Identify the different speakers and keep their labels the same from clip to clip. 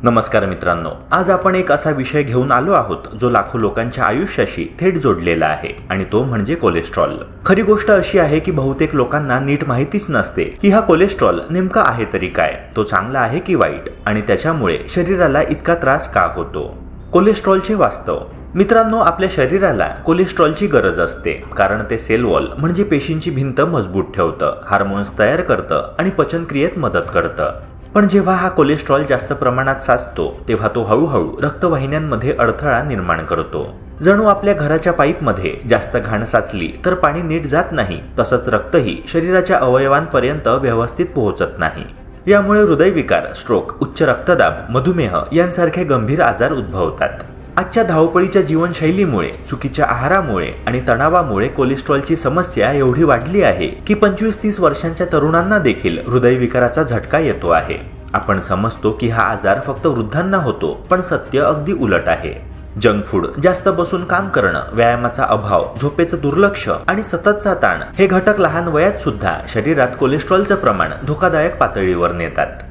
Speaker 1: नमस्कार मित्रांनो, आज आपण एक असा विषय घेऊन आलो आहोत जो लाखो लोकांच्या आयुष्याशी थेट जोडलेला आहे आणि तो म्हणजे कोलेस्ट्रॉल। खरी गोष्ट अशी आहे की बहुतेक लोकांना नीट माहितीच नसते की हा कोलेस्ट्रॉल नेमका आहे तरी काय, तो चांगला आहे की वाईट आणि त्याच्यामुळे शरीराला इतका त्रास का होतो। कोलेस्ट्रॉलचे वास्तव मित्रांनो, आपल्या शरीराला कोलेस्ट्रॉलची गरज असते कारण ते सेल वॉल म्हणजे पेशींची भिंत मजबूत ठेवतं, हार्मोन्स तयार करतं आणि पचनक्रियेत मदत करतं। पण जेव्हा हा कोलेस्ट्रॉल जास्त प्रमाणात साचतो तेव्हा तो हळूहळू रक्तवाहिन्यांमध्ये अडथळा निर्माण करतो। जणू आपल्या घराच्या पाईपमध्ये जास्त घाण साचली तर पाणी नीट जात नाही, तसंच रक्तही शरीराच्या अवयवांपर्यंत व्यवस्थित पोहोचत नाही। यामुळे हृदयविकार, स्ट्रोक, उच्च रक्तदाब, मधुमेह यांसारखे गंभीर आजार उद्भवतात। आजच्या धावपळीच्या जीवनशैलीमुळे, चुकीच्या आहारामुळे आणि तणावामुळे कोलेस्ट्रॉलची समस्या एवढी वाढली आहे की 25-30 वर्षांच्या तरुणांना देखील हृदयविकाराचा झटका येतो आहे। आपण समजतो की हा आजार फक्त वृद्धांना होतो, पण सत्य अगदी उलट आहे। जंक फूड, जास्त बसून काम करणं, व्यायामाचा अभाव, झोपेचं दुर्लक्ष आणि सततचा ताण हे घटक लहान वयात सुद्धा शरीरात कोलेस्ट्रॉलचं प्रमाण धोकादायक पातळीवर नेतात।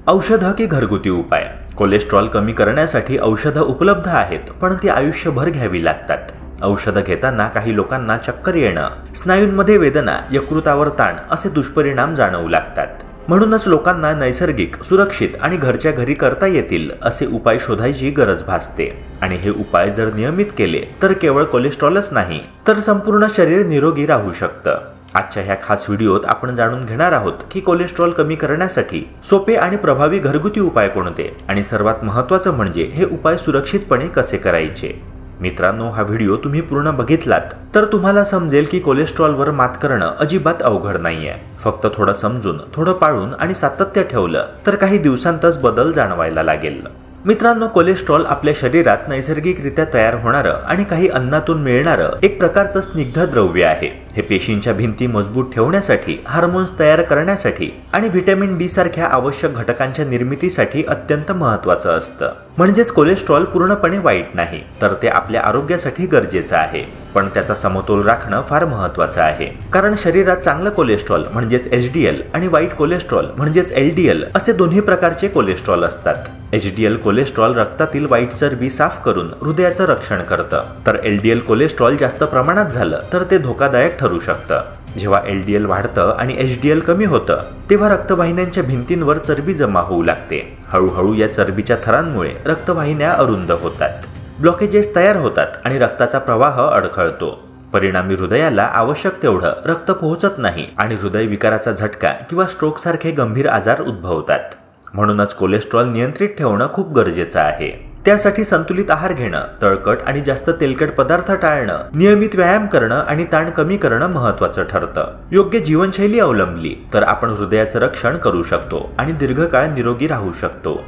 Speaker 1: औषधं की घरगुती उपाय? कोलेस्ट्रॉल कमी करण्यासाठी औषधं उपलब्ध आहेत, पण ती आयुष्यभर घ्यावी लागतात। औषधं घेताना काही लोकांना चक्कर येणं, स्नायूंमध्ये वेदना, यकृतावर ताण असे दुष्परिणाम जाणवू लागतात। म्हणूनच लोकांना नैसर्गिक, सुरक्षित आणि घरच्या घरी करता येतील असे उपाय शोधायची गरज भासते। आणि हे उपाय जर नियमित केले तर केवळ कोलेस्ट्रॉलच नाही तर संपूर्ण शरीर निरोगी राहू शकतं। आजच्या ह्या खास व्हिडिओत आपण जाणून घेणार आहोत की कोलेस्ट्रॉल कमी करण्यासाठी सोपे आणि प्रभावी घरगुती उपाय कोणते आणि सर्वात महत्त्वाचं म्हणजे हे उपाय सुरक्षितपणे कसे करायचे। मित्रांनो, हा व्हिडिओ तुम्ही पूर्ण बघितलात तर तुम्हाला समजेल की कोलेस्ट्रॉलवर मात करणं अजिबात अवघड नाहीये। फक्त थोडं समजून, थोडं पाळून आणि सातत्य ठेवलं तर काही दिवसांतच बदल जाणवायला लागेल। मित्रांनो, कोलेस्ट्रॉल आपल्या शरीरात नैसर्गिकरित्या तयार होणारं आणि काही अन्नातून मिळणारं एक प्रकारचं स्निग्ध द्रव्य आहे। हे पेशींच्या भिंती मजबूत ठेवण्यासाठी, हार्मोन्स तयार करण्यासाठी आणि व्हिटॅमिन डी सारख्या आवश्यक घटकांच्या निर्मितीसाठी अत्यंत महत्त्वाचं असतं। म्हणजेच कोलेस्ट्रॉल पूर्णपणे वाईट नाही, तर ते आपल्या आरोग्यासाठी गरजेचं आहे। पण त्याचा समतोल राखणं फार महत्त्वाचं आहे, कारण शरीरात चांगलं कोलेस्ट्रॉल म्हणजेच एचडीएल आणि वाईट कोलेस्ट्रॉल म्हणजेच एलडीएल असे दोन्ही प्रकारचे कोलेस्ट्रॉल असतात। एचडीएल कोलेस्ट्रॉल रक्तातील वाईट चरबी साफ करून हृदयाचं रक्षण करतं, तर एलडीएल कोलेस्ट्रॉल जास्त प्रमाणात झालं तर ते धोकादायक ठरू शकतं। जेव्हा एलडीएल वाढतं आणि एचडीएल कमी होतं तेव्हा रक्तवाहिन्यांच्या भिंतींवर चरबी जमा होऊ लागते। हळूहळू या चरबीच्या थरांमुळे रक्तवाहिन्या अरुंद होतात, ब्लॉकेजेस तयार होतात आणि रक्ताचा प्रवाह अडखळतो। परिणामी हृदयाला आवश्यक तेवढं रक्त पोहोचत नाही आणि हृदयविकाराचा झटका किंवा स्ट्रोक सारखे गंभीर आजार उद्भवतात। म्हणूनच कोलेस्ट्रॉल नियंत्रित ठेवणं खूप गरजेचं आहे। त्यासाठी संतुलित आहार घेणं, तळकट आणि जास्त तेलकट पदार्थ टाळणं, नियमित व्यायाम करणं आणि ताण कमी करणं महत्त्वाचं ठरतं। योग्य जीवनशैली अवलंबली तर आपण हृदयाचं रक्षण करू शकतो आणि दीर्घकाळ निरोगी राहू शकतो।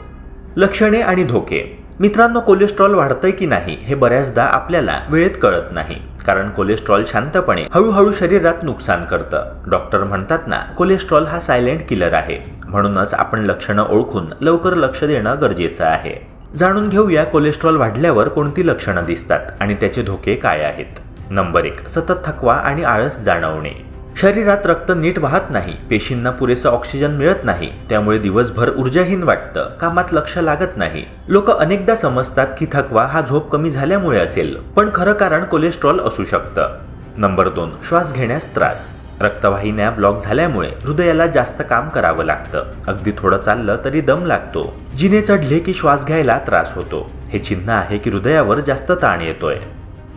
Speaker 1: लक्षणे आणि धोके मित्रांनो, कोलेस्ट्रॉल वाढतंय की नाही हे बऱ्याचदा आपल्याला वेळेत कळत नाही, कारण कोलेस्ट्रॉल शांतपणे हळूहळू शरीरात नुकसान करतं। डॉक्टर म्हणतात ना, कोलेस्ट्रॉल हा सायलेंट किलर आहे। म्हणूनच आपण लक्षणं ओळखून लवकर लक्ष देणं गरजेचं आहे। जाणून घेऊया कोलेस्ट्रॉल वाढल्यावर कोणती लक्षणं दिसतात आणि त्याचे धोके काय आहेत। नंबर 1, सतत थकवा आणि आळस जाणवणे। शरीरात रक्त नीट वाहत नाही, पेशींना पुरेसा ऑक्सिजन मिळत नाही, त्यामुळे दिवसभर ऊर्जाहीन वाटतं, कामात लक्ष लागत नाही। लोक अनेकदा समजतात की थकवा हा झोप कमी झाल्यामुळे असेल, पण खरं कारण कोलेस्ट्रॉल असू शकतं। नंबर 2, श्वास घेण्यास त्रास। रक्तवाहिन्या ब्लॉक झाल्यामुळे हृदयाला जास्त काम करावं लागतं, अगदी थोडं चाललं तरी दम लागतो। जिने चढले की श्वास घ्यायला त्रास होतो, हे चिन्ह आहे की हृदयावर जास्त ताण येतोय।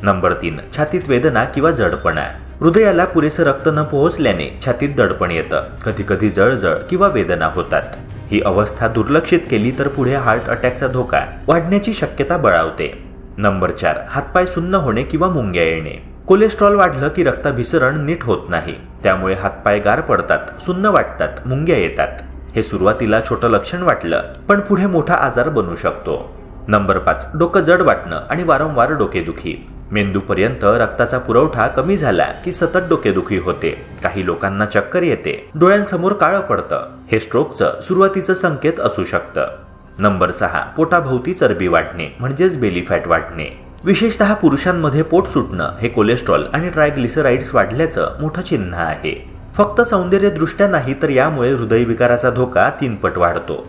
Speaker 1: नंबर 3, छातीत वेदना किंवा जडपणा। हृदयाला पुरेसं रक्त न पोहोचल्याने छातीत दडपण येतं, कधीकधी जळजळ किंवा वेदना होतात। ही अवस्था दुर्लक्षित केली तर पुढे हार्ट अटॅकचा धोका वाढण्याची शक्यता बळावते। नंबर 4, हातपाय सुन्न होणे किंवा मुंग्या येणे। कोलेस्ट्रॉल वाढलं की रक्ताभिसरण नीट होत नाही, त्यामुळे हातपाय गार पडतात, सुन्न वाटतात, मुंग्या येतात। हे सुरुवातीला छोटं लक्षण वाटलं पण पुढे मोठा आजार बनू शकतो। नंबर 5, डोकं जड वाटणं आणि वारंवार डोकेदुखी। मेंदूपर्यंत रक्ताचा पुरवठा कमी झाला की सतत डोकेदुखी होते, काही लोकांना चक्कर येते, डोळ्यांसमोर काळं पडतं। हे स्ट्रोकचं सुरुवातीचं संकेत असू शकतं। नंबर 6, पोटाभोवती चरबी वाढणे म्हणजेच बेली फॅट वाढणे। विशेषतः पुरुषांमध्ये पोट सुटणं हे कोलेस्ट्रॉल आणि ट्रायग्लिसराइड्स वाढल्याचं मोठं चिन्ह आहे। फक्त सौंदर्यदृष्ट्या नाही तर यामुळे हृदयविकाराचा धोका 3 पट वाढतो।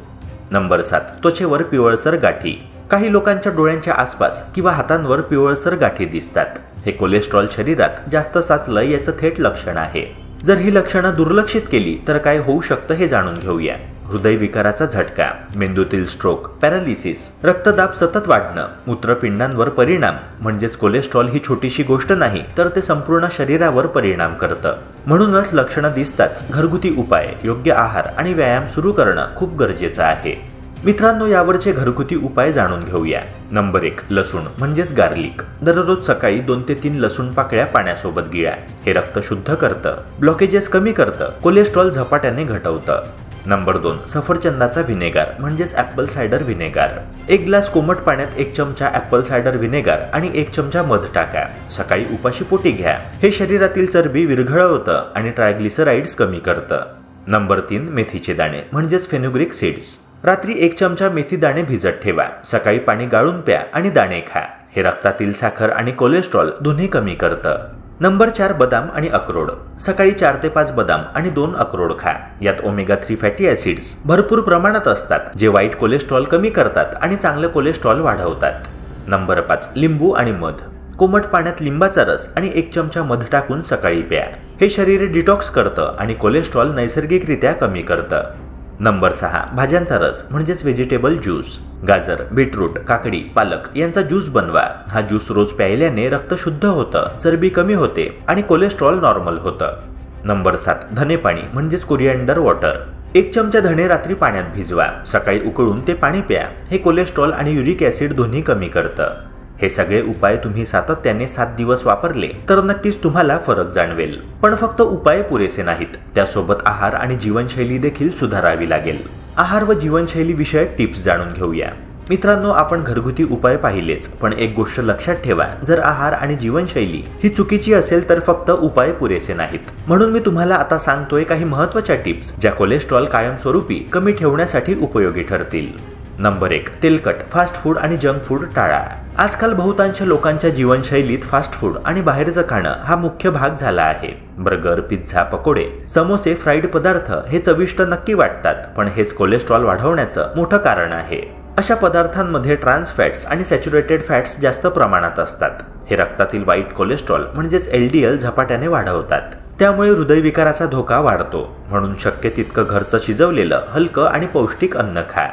Speaker 1: नंबर 7, त्वचेवर पिवळसर गाठी. काही लोकांच्या डोळ्यांच्या आसपास किंवा हातांवर पिवळसर गाठी दिसतात. हे कोलेस्ट्रॉल शरीरात जास्त साचलं याचं थेट लक्षण आहे. जर ही लक्षणं दुर्लक्षित केली तर काय होऊ शकतं हे जाणून घेऊया. हृदयविकाराचा झटका, मेंदूतील स्ट्रोक, पॅरालिसिस, रक्तदाब सतत वाढणं, मूत्रपिंडांवर परिणाम. म्हणजेच कोलेस्ट्रॉल ही छोटीशी गोष्ट नाही तर ते संपूर्ण शरीरावर परिणाम करतं. म्हणूनच लक्षणं दिसताच घरगुती उपाय, योग्य आहार आणि व्यायाम सुरू करणं खूप गरजेचं आहे. मित्रांनो, यावरचे घरगुती उपाय जाणून घेऊया. नंबर 1, लसूण म्हणजेच गार्लिक. दररोज सकाळी 2 ते 3 लसूण पाकळ्या पाण्यासोबत गिळा. हे रक्त शुद्ध करतं, ब्लॉकेजेस कमी करतं, कोलेस्ट्रॉल झपाट्याने घटवतं. नंबर 2, सफरचंदाचा व्हिनेगार म्हणजेच ॲपल सायडर व्हिनेगार. 1 ग्लास कोमट पाण्यात 1 चमचा ॲपल सायडर व्हिनेगार आणि 1 चमचा मध टाका. सकाळी उपाशी पोटी घ्या. हे शरीरातील चरबी विरघळवतं आणि ट्रायग्लिसराइड्स कमी करतं. नंबर 3, मेथीचे दाणे म्हणजेच फेनुग्रीक सीड्स. रात्री 1 चमचा मेथी दाणे भिजत ठेवा. सकाळी पाणी गाळून प्या आणि दाणे खा. हे रक्तातील साखर आणि कोलेस्ट्रॉल दोन्ही कमी करतं. नंबर 4, बदाम आणि अक्रोड. सकाळी 4 ते 5 बदाम आणि 2 अक्रोड खा. यात ओमेगा 3 फॅटी ॲसिड्स भरपूर प्रमाणात असतात, जे वाईट कोलेस्ट्रॉल कमी करतात आणि चांगलं कोलेस्ट्रॉल वाढवतात. नंबर 5, लिंबू आणि मध. कोमट पाण्यात लिंबाचा रस आणि 1 चमचा मध टाकून सकाळी प्या. हे शरीर डिटॉक्स करतं आणि कोलेस्ट्रॉल नैसर्गिकरित्या कमी करतं. नंबर 6, भाज्यांचा रस म्हणजेच व्हेजिटेबल ज्यूस. गाजर, बीटरूट, काकडी, पालक यांचा ज्यूस बनवा. हा ज्यूस रोज प्यायल्याने रक्त शुद्ध होतं, चरबी कमी होते आणि कोलेस्ट्रॉल नॉर्मल होतं. नंबर 7, धने पाणी म्हणजेच कोरिएंडर वॉटर. 1 चमचा धणे रात्री पाण्यात भिजवा. सकाळी उकळून ते पाणी प्या. हे कोलेस्ट्रॉल आणि युरिक ॲसिड दोन्ही कमी करतं. हे सगळे उपाय तुम्ही सातत्याने 7 दिवस वापरले तर नक्कीच तुम्हाला फरक जाणवेल. पण फक्त उपाय पुरेसे नाहीत, त्यासोबत आहार आणि जीवनशैली देखील सुधारावी लागेल. आहार व जीवनशैली विषयक टिप्स जाणून घेऊया. मित्रांनो, आपण घरगुती उपाय पाहिलेच, पण एक गोष्ट लक्षात ठेवा, जर आहार आणि जीवनशैली ही चुकीची असेल तर फक्त उपाय पुरेसे नाहीत. म्हणून मी तुम्हाला आता सांगतोय काही महत्त्वाच्या टिप्स ज्या कोलेस्ट्रॉल कायमस्वरूपी कमी ठेवण्यासाठी उपयोगी ठरतील. नंबर 1, तेलकट, फास्ट फूड आणि जंक फूड टाळा. आजकाल बहुतांश लोकांच्या जीवनशैलीत फास्ट फूड आणि बाहेरचं खाणं हा मुख्य भाग झाला आहे. बर्गर, पिझ्झा, पकोडे, समोसे, फ्राईड पदार्थ हे चविष्ट नक्की वाटतात, पण हेच कोलेस्ट्रॉल वाढवण्याचं मोठं कारण आहे. अशा पदार्थांमध्ये ट्रान्स फॅट्स आणि सॅच्युरेटेड फॅट्स जास्त प्रमाणात असतात. हे रक्तातील वाईट कोलेस्ट्रॉल म्हणजेच LDL झपाट्याने वाढवतात. त्यामुळे हृदयविकाराचा धोका वाढतो. म्हणून शक्य तितकं घरचं शिजवलेलं, हलकं आणि पौष्टिक अन्न खा.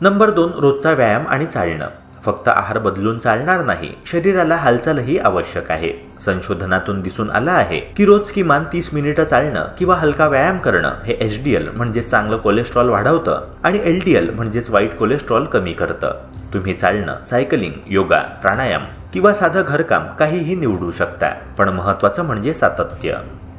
Speaker 1: नंबर 2, रोजचा व्यायाम आणि चालणं. फक्त आहार बदलून चालणार नाही, शरीराला हालचालही आवश्यक आहे. संशोधनातून दिसून आलं आहे की रोज किमान 30 मिनिटं चालणं किंवा हलका व्यायाम करणं हे HDL म्हणजेच चांगलं कोलेस्ट्रॉल वाढवतं आणि LDL म्हणजेच वाईट कोलेस्ट्रॉल कमी करतं. तुम्ही चालणं, सायकलिंग, योगा, प्राणायाम किंवा साधं घरकाम काहीही निवडू शकता, पण महत्त्वाचं म्हणजे सातत्य.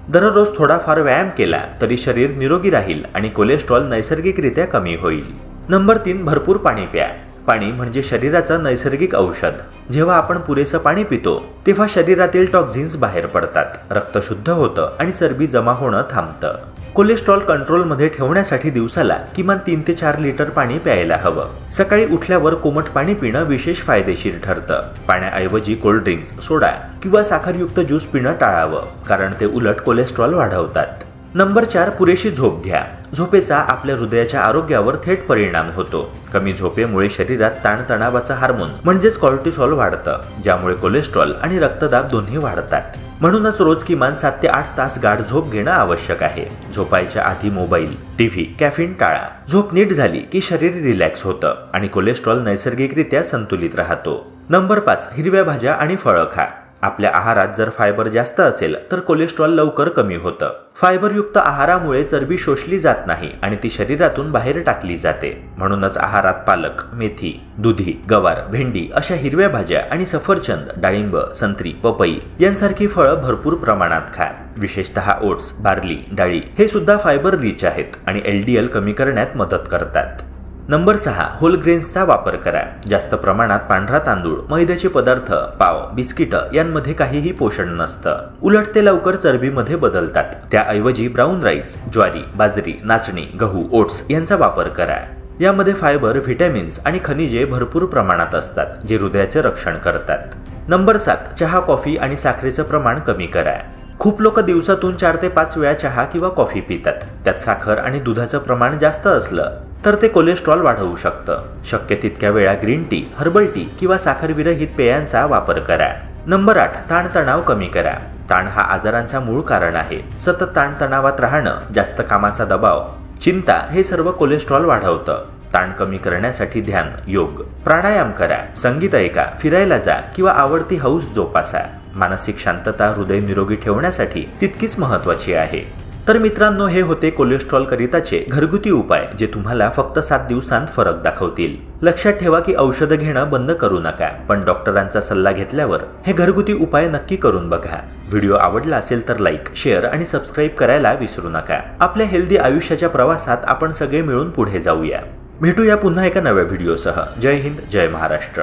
Speaker 1: दररोज थोडाफार व्यायाम केला तरी शरीर निरोगी राहील आणि कोलेस्ट्रॉल नैसर्गिकरित्या कमी होईल. नंबर 3, भरपूर पाणी प्या. पाणी म्हणजे शरीराचं नैसर्गिक औषध. जेव्हा आपण पुरेसं पाणी पितो तेव्हा शरीरातील टॉक्झिन्स बाहेर पडतात, रक्त शुद्ध होतं आणि चरबी जमा होणं थांबतं. कोलेस्ट्रॉल कंट्रोलमध्ये ठेवण्यासाठी दिवसाला किमान 3 ते 4 लिटर पाणी प्यायला हवं. सकाळी उठल्यावर कोमट पाणी पिणं विशेष फायदेशीर ठरतं. पाण्याऐवजी कोल्ड ड्रिंक्स, सोडा किंवा साखरयुक्त ज्यूस पिणं टाळावं, कारण ते उलट कोलेस्ट्रॉल वाढवतात. नंबर 4, पुरेशी झोप घ्या. झोपेचा आपल्या हृदयाच्या आरोग्यावर थेट परिणाम होतो. कमी झोपेमुळे शरीरात ताणतणावाचं हार्मोन म्हणजेच कॉर्टिसॉल वाढतं, ज्यामुळे कोलेस्ट्रॉल आणि रक्तदाब दोन्ही वाढतात. म्हणूनच रोज किमान 7 ते 8 तास गाढ झोप घेणं आवश्यक आहे. झोपायच्या आधी मोबाईल, टीव्ही, कॅफीन टाळा. झोप नीट झाली की शरीर रिलॅक्स होतं आणि कोलेस्ट्रॉल नैसर्गिकरित्या संतुलित राहतो. नंबर 5, हिरव्या भाज्या आणि फळं खा. आपल्या आहारात जर फायबर जास्त असेल तर कोलेस्ट्रॉल लवकर कमी होतं. फायबरयुक्त आहारामुळे चरबी शोषली जात नाही आणि ती शरीरातून बाहेर टाकली जाते. म्हणूनच आहारात पालक, मेथी, दुधी, गवार, भेंडी अशा हिरव्या भाज्या आणि सफरचंद, डाळिंब, संत्री, पपई यांसारखी फळं भरपूर प्रमाणात खा. विशेषतः ओट्स, बार्ली, डाळी हे सुद्धा फायबर रिच आहेत आणि LDL कमी करण्यात मदत करतात. नंबर 6, होल ग्रेन्सचा वापर करा. जास्त प्रमाणात पांढरा तांदूळ, मैद्याचे पदार्थ, पाव, बिस्किटं यांमध्ये काहीही पोषण नसतं. उलट ते लवकर चरबीमध्ये बदलतात. त्याऐवजी ब्राऊन राईस, ज्वारी, बाजरी, नाचणी, गहू, ओट्स यांचा वापर करा. यामध्ये फायबर, व्हिटॅमिन्स आणि खनिजे भरपूर प्रमाणात असतात, जे हृदयाचे रक्षण करतात. नंबर 7, चहा, कॉफी आणि साखरेचं प्रमाण कमी करा. खूप लोक दिवसातून 4 ते 5 वेळा चहा किंवा कॉफी पितात. त्यात साखर आणि दुधाचं प्रमाण जास्त असलं तर ते कोलेस्ट्रॉल वाढवू शकतं. शक्य तितक्या वेळा ग्रीन टी, हर्बल टी किंवा साखरविरहित पेयांचा वापर करा. नंबर 8. ताणतणाव कमी करा. ताण हा आजारांचा मूळ कारण आहे. सतत ताणतणावात राहणं, जास्त कामाचा दबाव, चिंता हे सर्व कोलेस्ट्रॉल वाढवतं. ताण कमी करण्यासाठी ध्यान, योग, प्राणायाम करा, संगीत ऐका, फिरायला जा किंवा आवडती हौस जोपासा. मानसिक शांतता हृदय निरोगी ठेवण्यासाठी तितकीच महत्त्वाची आहे. तर मित्रांनो, हे होते कोलेस्ट्रॉल करिताचे घरगुती उपाय जे तुम्हाला फक्त 7 दिवसांत फरक दाखवतील. लक्षात ठेवा की औषधं घेणं बंद करू नका, पण डॉक्टरांचा सल्ला घेतल्यावर हे घरगुती उपाय नक्की करून बघा. व्हिडिओ आवडला असेल तर लाईक, शेअर आणि सबस्क्राईब करायला विसरू नका. आपल्या हेल्दी आयुष्याच्या प्रवासात आपण सगळे मिळून पुढे जाऊया. भेटूया पुन्हा एका नव्या व्हिडिओसह. जय हिंद, जय महाराष्ट्र.